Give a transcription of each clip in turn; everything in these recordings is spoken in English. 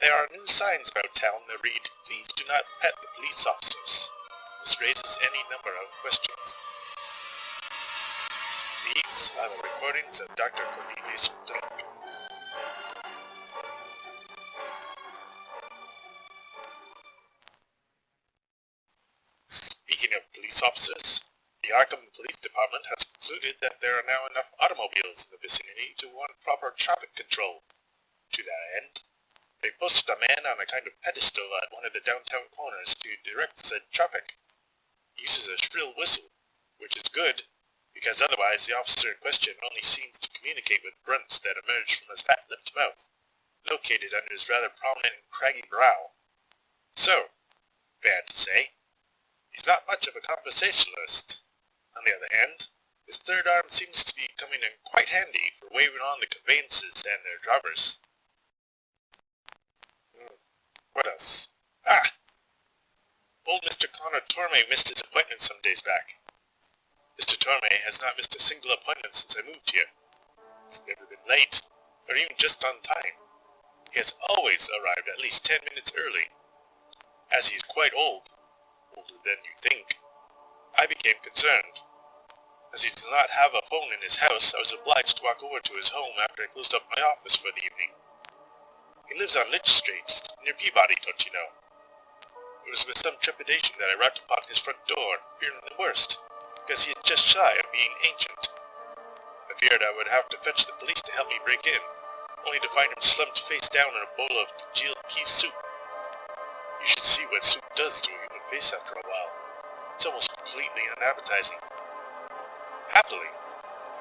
There are new signs about town that read, "Please do not pet the police officers." This raises any number of questions. These are the recordings of Dr. Cornelius Blink. Speaking of police officers, the Arkham Police Department has concluded that there are now enough automobiles in the vicinity to warrant proper traffic control. To that end, they posted a man on a kind of pedestal at one of the downtown corners to direct said traffic. He uses a shrill whistle, which is good, because otherwise the officer in question only seems to communicate with grunts that emerge from his fat-lipped mouth, located under his rather prominent and craggy brow. So, bad to say, he's not much of a conversationalist. On the other hand, his third arm seems to be coming in quite handy for waving on the conveyances and their drivers. What else? Old Mr. Connor Tormey missed his appointment some days back. Mr. Tormey has not missed a single appointment since I moved here. He's never been late, or even just on time. He has always arrived at least 10 minutes early. As he is quite old, older than you think, I became concerned. As he does not have a phone in his house, I was obliged to walk over to his home after I closed up my office for the evening. He lives on Litch Street, near Peabody, don't you know? It was with some trepidation that I rapped upon his front door, fearing the worst, because he is just shy of being ancient. I feared I would have to fetch the police to help me break in, only to find him slumped face down in a bowl of congealed pea soup. You should see what soup does to a human face after a while. It's almost completely unappetizing. Happily,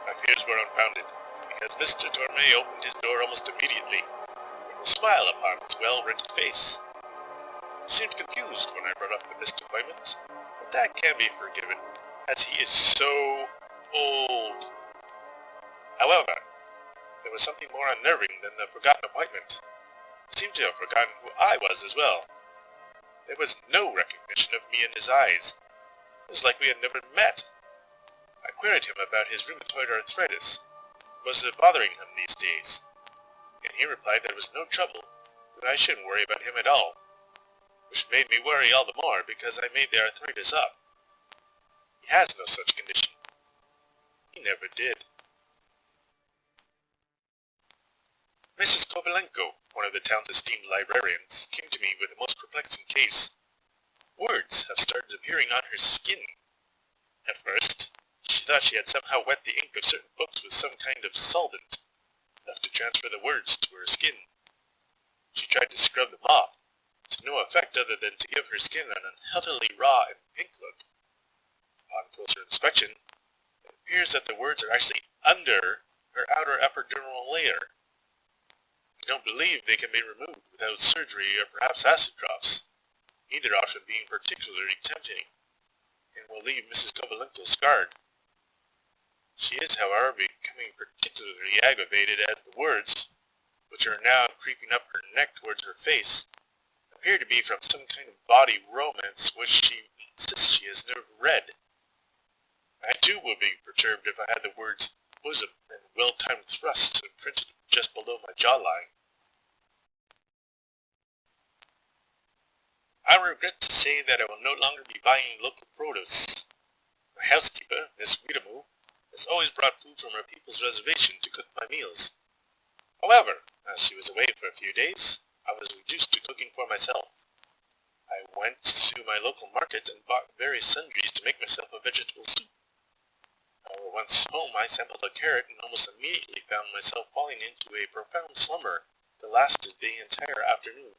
my fears were unfounded, because Mr. Tormey opened his door almost immediately, with a smile upon his well-written face. He seemed confused when I brought up the missed appointment, but that can be forgiven, as he is so old. However, there was something more unnerving than the forgotten appointment. He seemed to have forgotten who I was as well. There was no recognition of me in his eyes. It was like we had never met. I queried him about his rheumatoid arthritis. Was it bothering him these days? And he replied there was no trouble, that I shouldn't worry about him at all. Which made me worry all the more because I made the arthritis up. He has no such condition. He never did. Mrs. Kovalenko, one of the town's esteemed librarians, came to me with a most perplexing case. Words have started appearing on her skin. At first, she thought she had somehow wet the ink of certain books with some kind of solvent, enough to transfer the words to her skin. She tried to scrub them off, to no effect other than to give her skin an unhealthily raw and pink look. Upon closer inspection, it appears that the words are actually under her outer epidermal layer. I don't believe they can be removed without surgery or perhaps acid drops, either option being particularly tempting, and will leave Mrs. Kovalenko scarred. She is, however, becoming particularly aggravated as the words, which are now creeping up her neck towards her face, appear to be from some kind of body romance which she insists she has never read. I too would be perturbed if I had the words bosom and well-timed thrusts imprinted just below my jawline. I regret to say that I will no longer be buying local produce. My housekeeper, Miss Wiedemu, has always brought food from her people's reservation to cook my meals. However, as she was away for a few days, I was reduced to cooking for myself. I went to my local market and bought various sundries to make myself a vegetable soup. However, once home I sampled a carrot and almost immediately found myself falling into a profound slumber that lasted the entire afternoon.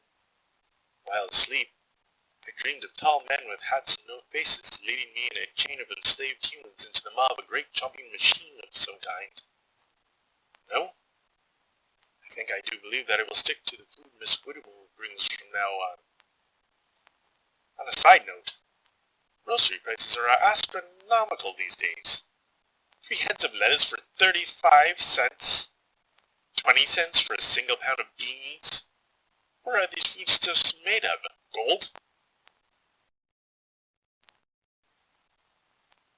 While asleep, I dreamed of tall men with hats and no faces leading me in a chain of enslaved humans into the maw of a great chomping machine of some kind. No? I think I do believe that I will stick to the food Miss Wiedemu brings from now on. On a side note, grocery prices are astronomical these days. 3 heads of lettuce for 35 cents? 20 cents for a single pound of beans? What are these foodstuffs made of? Gold?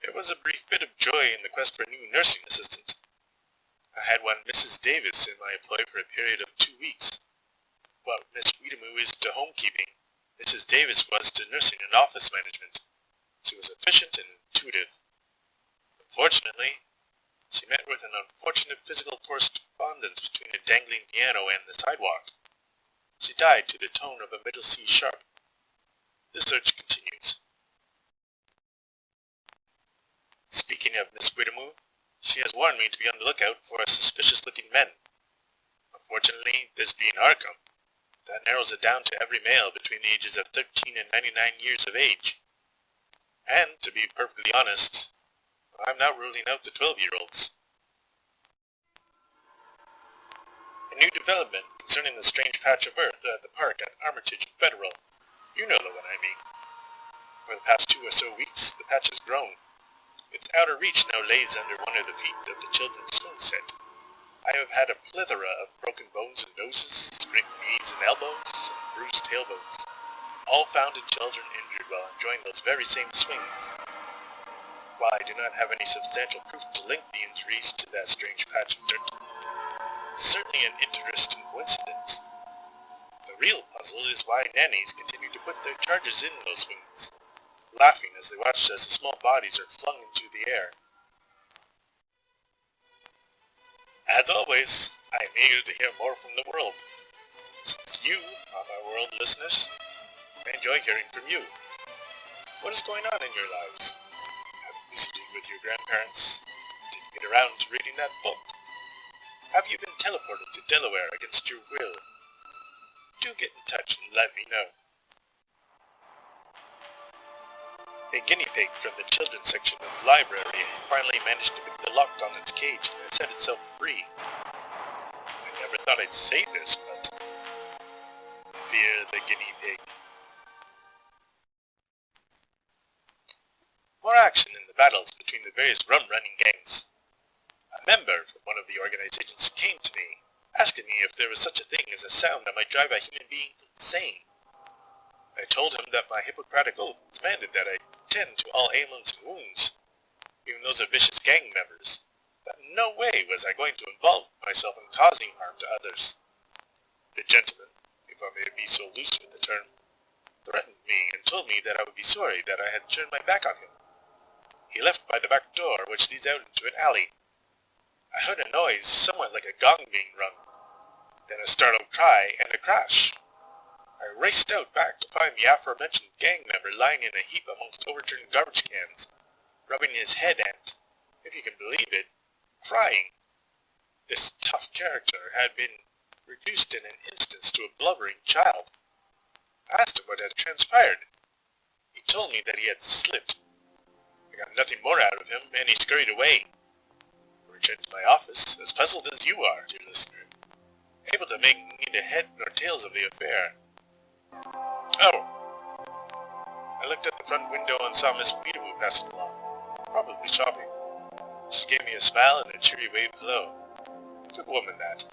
There was a brief bit of joy in the quest for a new nursing assistant. I had one Mrs. Davis in my employ for a period of 2 weeks, while Miss Weedamoo is to homekeeping. Mrs. Davis was to nursing and office management. She was efficient and intuitive. Unfortunately, she met with an unfortunate physical correspondence between a dangling piano and the sidewalk. She died to the tone of a middle C sharp. The search continues. Speaking of Miss Weedamoo, she has warned me to be on the lookout for suspicious-looking men. Unfortunately, this being Arkham, that narrows it down to every male between the ages of 13 and 99 years of age. And, to be perfectly honest, I'm not ruling out the 12-year-olds. A new development concerning the strange patch of earth at the park at Armitage and Federal. You know the one I mean. For the past 2 or so weeks, the patch has grown. Its outer reach now lays under one of the feet of the children's swing set. I have had a plethora of broken bones and noses, scraped knees and elbows, and bruised tailbones, all found in children injured while enjoying those very same swings. While I do not have any substantial proof to link the injuries to that strange patch of dirt, certainly an interesting coincidence. The real puzzle is why nannies continue to put their charges in those swings, laughing as they watch as the small bodies are flung into the air. As always, I am eager to hear more from the world. Since you are my world listeners, I enjoy hearing from you. What is going on in your lives? Have you visited with your grandparents? Did you get around to reading that book? Have you been teleported to Delaware against your will? Do get in touch and let me know. A guinea pig from the children's section of the library finally managed to pick the lock on its cage and set itself free. I never thought I'd say this, but fear the guinea pig. More action in the battles between the various rum-running gangs. A member from one of the organizations came to me, asking me if there was such a thing as a sound that might drive a human being insane. I told him that my Hippocratic oath demanded that I tend to all ailments and wounds, even those of vicious gang members, but in no way was I going to involve myself in causing harm to others. The gentleman, if I may be so loose with the term, threatened me and told me that I would be sorry that I had turned my back on him. He left by the back door, which leads out into an alley. I heard a noise somewhat like a gong being rung, then a startled cry and a crash. I raced out back to find the aforementioned gang member lying in a heap amongst overturned garbage cans, rubbing his head and, if you can believe it, crying. This tough character had been reduced in an instant to a blubbering child. I asked him what had transpired. He told me that he had slipped. I got nothing more out of him, and he scurried away. I returned to my office, as puzzled as you are, dear listener, able to make neither head nor tails of the affair. Oh! I looked at the front window and saw Miss Weedamoo passing along, probably shopping. She gave me a smile and a cheery wave hello. Good woman, that.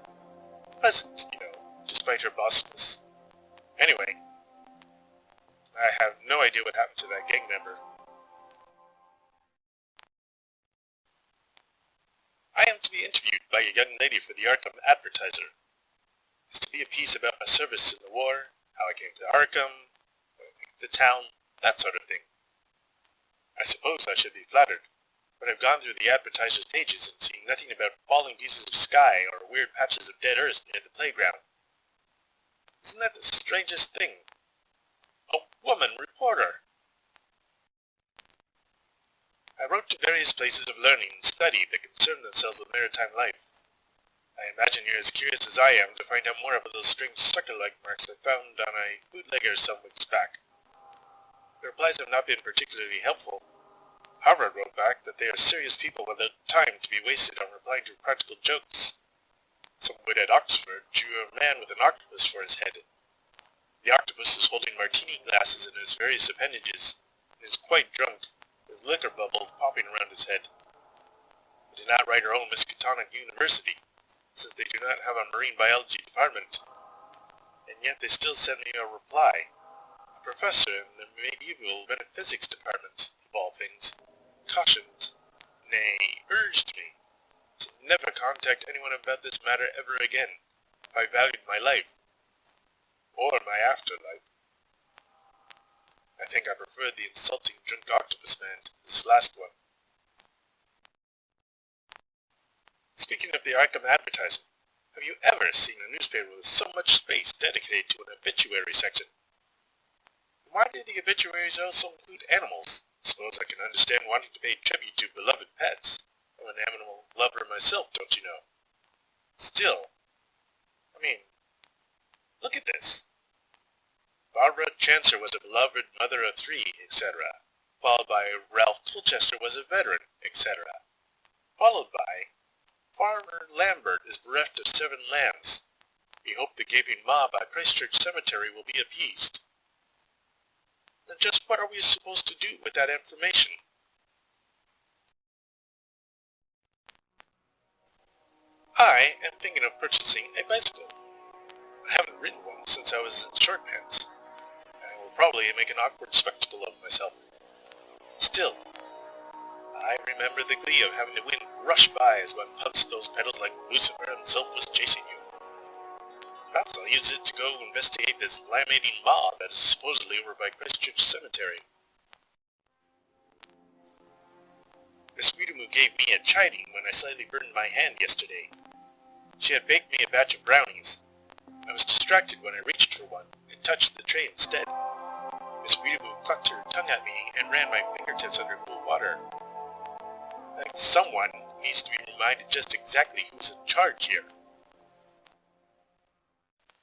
Pleasant, you know, despite her bossiness. Anyway, I have no idea what happened to that gang member. I am to be interviewed by a young lady for the Arkham Advertiser. It's to be a piece about my service in the war, how I came to Arkham, what I think of the town, that sort of thing. I suppose I should be flattered, but I've gone through the Advertiser's pages and seen nothing about falling pieces of sky or weird patches of dead earth near the playground. Isn't that the strangest thing? A woman reporter! I wrote to various places of learning and study that concern themselves with maritime life. I imagine you're as curious as I am to find out more about those strange sucker-like marks I found on a bootlegger some weeks back. The replies have not been particularly helpful. Harvard wrote back that they are serious people without time to be wasted on replying to practical jokes. Some wit at Oxford drew a man with an octopus for his head. The octopus is holding martini glasses in his various appendages, and is quite drunk, with liquor bubbles popping around his head. I did not write our own Miskatonic University, since they do not have a marine biology department, and yet they still sent me a reply. A professor in the medieval metaphysics department, of all things, cautioned, nay, urged me, to never contact anyone about this matter ever again, if I valued my life, or afterlife. I think I prefer the insulting drunk octopus man to this last one. Speaking of the Arkham advertisement, have you ever seen a newspaper with so much space dedicated to an obituary section? Why do the obituaries also include animals? Suppose I can understand wanting to pay tribute to beloved pets. I'm an animal lover myself, don't you know? Still, look at this. Barbara Chancer was a beloved mother of 3, etc. Followed by Ralph Colchester was a veteran, etc. Followed by Farmer Lambert is bereft of 7 lambs. We hope the gaping maw by Christchurch Cemetery will be appeased. Then just what are we supposed to do with that information? I am thinking of purchasing a bicycle. I haven't ridden one since I was in short pants. I will probably make an awkward spectacle of myself. Still, I remember the glee of having the wind rush by as one punched those pedals like Lucifer himself was chasing you. Perhaps I'll use it to go investigate this laminating maw that is supposedly over by Christchurch Cemetery. Miss Weedamoo gave me a chiding when I slightly burned my hand yesterday. She had baked me a batch of brownies. I was distracted when I reached for one and touched the tray instead. Miss Weedamoo clucked her tongue at me and ran my fingertips under cool water. I think someone needs to be reminded just exactly who's in charge here.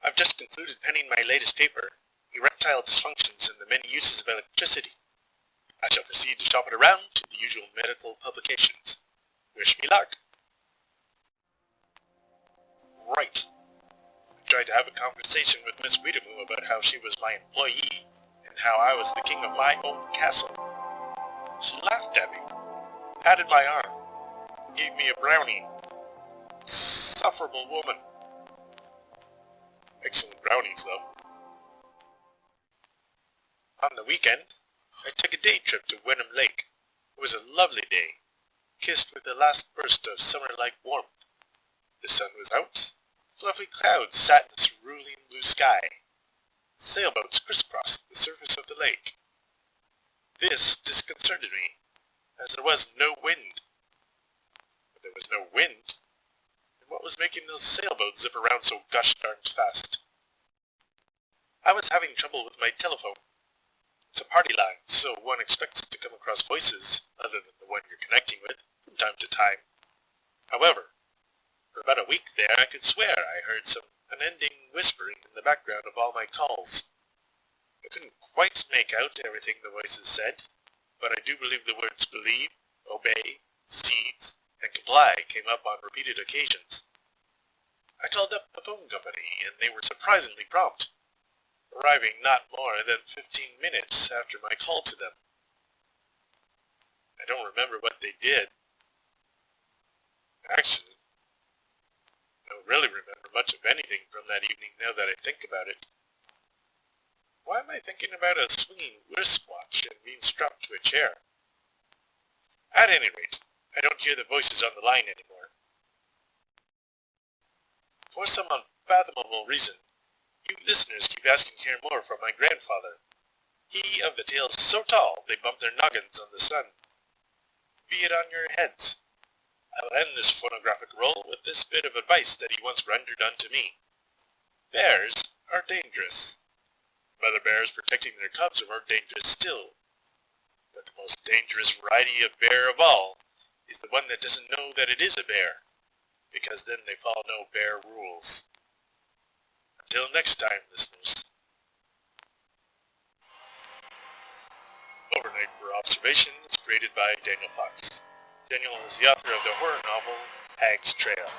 I've just concluded penning my latest paper, Erectile Dysfunctions and the Many Uses of Electricity. I shall proceed to shop it around to the usual medical publications. Wish me luck. Right. I tried to have a conversation with Miss Weedamoo about how she was my employee, and how I was the king of my own castle. She laughed at me, patted my arm, gave me a brownie. Insufferable woman. Excellent brownies, though. On the weekend, I took a day trip to Wenham Lake. It was a lovely day, kissed with the last burst of summer-like warmth. The sun was out. Fluffy clouds sat in the cerulean blue sky. Sailboats crisscrossed the surface of the lake. This disconcerted me, as there was no wind. If there was no wind, then what was making those sailboats zip around so gosh darned fast? I was having trouble with my telephone. It's a party line, so one expects to come across voices, other than the one you're connecting with, from time to time. However, for about a week there I could swear I heard some unending whispering in the background of all my calls. I couldn't quite make out everything the voices said, but I do believe the words believe, obey, seize, and comply came up on repeated occasions. I called up the phone company, and they were surprisingly prompt, arriving not more than 15 minutes after my call to them. I don't remember what they did. Actually, I don't really remember much of anything from that evening now that I think about it. Why am I thinking about a swinging wristwatch and being strapped to a chair? At any rate, I don't hear the voices on the line anymore. For some unfathomable reason, you listeners keep asking to hear more from my grandfather. He of the tales so tall they bump their noggins on the sun. Be it on your heads. I will end this phonographic roll with this bit of advice that he once rendered unto me. Bears are dangerous. Mother bears protecting their cubs are more dangerous still. But the most dangerous variety of bear of all is the one that doesn't know that it is a bear, because then they follow no bear rules. Until next time, listeners. Overnight for Observation is created by Daniel Fox. Daniel is the author of the horror novel Hag's Trail.